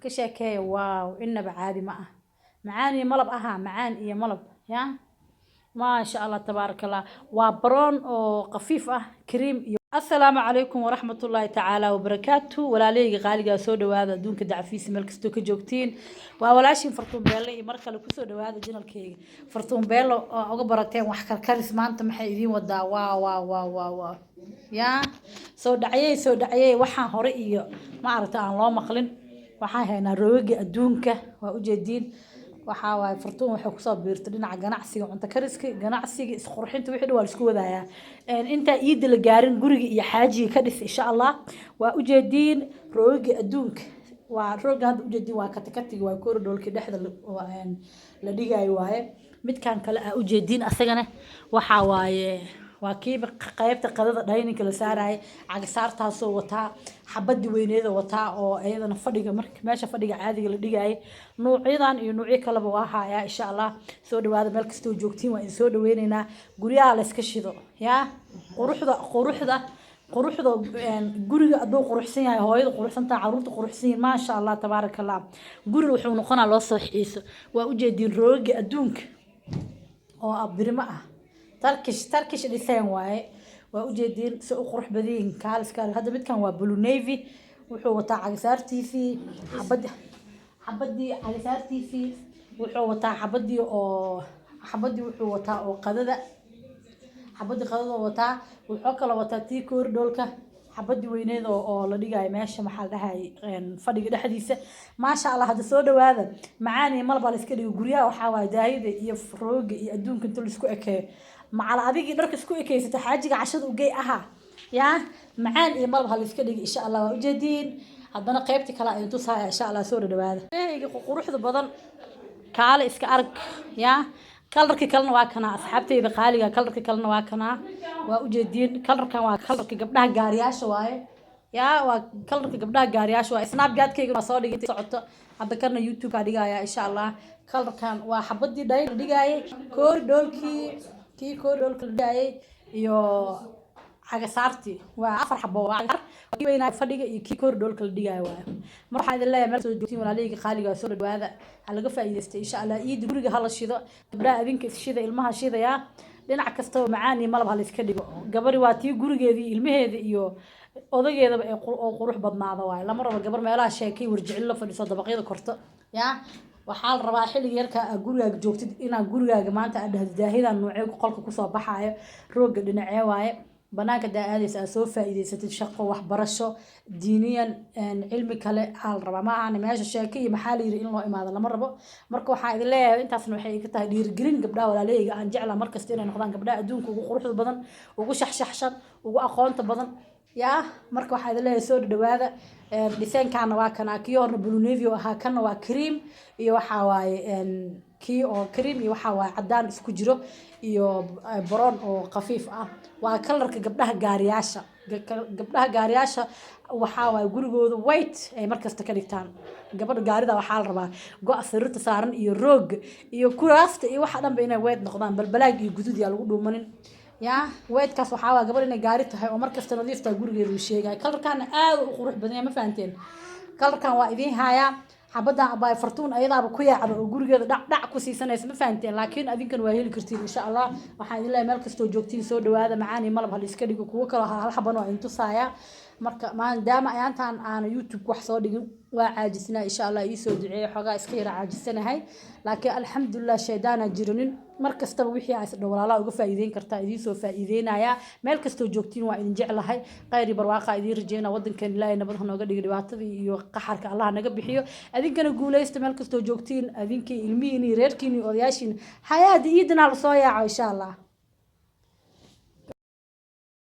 كشكاية واو إنه بعادي معاني ملب معان إيه ملب يا ما شاء الله تبارك الله وبرون أو خفيف كريم السلام عليكم ورحمة الله تعالى وبركاته ولا لي غالي سو دواada adduunka dacfiisa meel kasto ka joogtiin waa walaashin fartuun beelo iyo mar kale ku soo dhawaada channelkayga fartuun beelo oo uga barateen wax karkaris maanta maxay idin wadaa waa ya soo dhacayay waxaan hore iyo ma aragta aan loo maqlin waxaan haynaa roogi adduunka waa u jeedin waxa waay fartuun waxa ku soo biirtay dhinaca ganacsiga cunto kariska ganacsiga isqurxinta wixii waa isku wadaaya inta iid la gaarin guriga iyo xaajiga ka dhis insha Allah waa u jeedin roogi adduunka waa roog hadda u jeedin waa katakatiga waa koridorka dhexda la dhigay waaye midkan kale u jeedin asagana waxa waaye waa kiiba qaybta qadada dhayninka la saaray cagasaartaasoo wataa xabadii weyneeda wataa oo ayadana fadhiga marka meesha fadhiga caadiga la dhigay nuucyadan iyo nuucyo kale waa haya insha Allah soo dhawaada meel kasto joogtiin waa in soo dhaweyneynaa guriyaha la iska shido ya quruxda guriga adoo quruxsan yahay hooyada quruxsanta caruurta quruxsan ma sha Allah tabarakallah guriga wuxuu noqonaa loo soo xiiso waa u jeedin rooga adduunka oo abirima Turkish design waaye waa u jeedin si u qurux badin kaaliska hadda midkan waa blue navy wuxuu wataa cagasaartiisii xabadii cagasaartiisii wuxuu wataa xabadii wuxuu wataa oo qadada wataa wuxuu kala wataa tii koridorka xabadii weyneed oo la dhigay meesha maxaa dhahay fadhiga dhexdiisa ma sha Allah hada soo dhawaada macaani malba la iska dhigo guriyaha waxa waa daayida iyo rooga iyo adduunka inta la isku ekeeyo macal adigii dharka isku ekeysata xaajiga cashada u geey ya macaan iyo malba la iska dhigo insha Allah waa u jeedin hadana qaybta kale ay tusaya insha Allah soo dhawaada eeyga quruxda badan kaale iska arag ya kalarka kalena waa kana asxaabteyda qaaliga kalarka kalena waa kana waa u jeedin kalarkan waa kalarka gabdhaha gaariyaasha waaye ya waa kalarka gabdhaha gaariyaasha waa snapchat-kayga waa soo dhigay socoto hadda kana YouTube ka dhigaya insha Allah kalarkan waa xabadii dhay la dhigay koridorkii koridorka la dhigay iyo cagasaarti waa afar xabo weyna fadhiga iyo kii koridorka la dhigay waa mar waxa idin leeyahay meel soo joogtiin walaaleyga qaaliga soo dhawaada halaga faa'iideystay insha Allah iid guriga hala shido gabdhaha adinka shida ilmaha shidaya dhinac kasta oo macaani malab hal iska dhigo gabari waa tii gurigeedii ilmaheeda iyo odageedaba oo qurux badnaada waay lama rabo gabar meelaha sheekay warjicin la fadhiso dabaqyada korto ya waxaa la rabaa xilliga yarka gurigaaga joogtid inaad gurigaaga maanta aad daahidan noocyo qolka ku soo baxaayo rooga dhinacee waaye banaanka daadaysa soo faa'iideysatid shaqo wax barasho diiniyan cilmi kale hal raba ma ahan meesha sheekay iyo maxaa la yiri in loo imaado lama rabo marka waxa idin leeyahay intaasna waxay ka tahay dhiirigelin gabdhaha walaaleyga aan jeclaa markasta inay noqdaan gabdhaha adduunka ugu quruxda badan ugu shaxshaxshan ugu aqoonta badan ya marka waxa idin leeyahay soo dhawaada design-kana waa kana kii horna blue navy aha kana waa cream iyo waxa waaye kii oo cream iyo waxa waaye cadaan isku jiro iyo brown oo khafiif waa kalarka gabdhaha gaariyaasha waxa waaye gurigooda white ay markasta ka dhigtaan gabadha gaarida waxa la rabaa go'a sariirta saaran iyo roog iyo kuraasta iyo waxa dhanba inay white noqdaan balbalaag iyo gudud yaa lagu dhuumanin ya white kaas waxa waa gabadh inay gaari tahay oo markasta nadiifta gurigeedu u sheegay kalarkan aad u qurux badan ma fahanteen kalarkan waa idin haya xabada abay fartuun ayadaaba ku yaacdo oo gurigeeda dhac ku siisanaysa ma fahanteen laakiin adinkan waa heli kartiin insha Allah waxaan idin leeyahay meel kasto joogtiin soo dhawaada macaani malab hal iska dhigo kuwa kale hal xaban oo intu saaya marka maadaama ayaantan aan YouTube wax soo dhigin waa caajisnaa insha Allah ii soo duceeyo xogaa iska yara caajisanahay laakiin alxamdulillah shaydaana jirinin markastaba wixii ay walaalaha uga faa'iideyn kartaa idin soo faa'iideynaya meel kasto joogtiin waa idin jeclahay qayri barwaaqa idin rajeena wadankan Ilaahay nabad nooga dhigo dhibaatadii iyo qaxarka Allah naga bixiyo adinkana guuleysta meel kasto joogtiin adinkii ilmihiin reerkiin odayaashiin hayaad iidna la soo yaaco insha Allah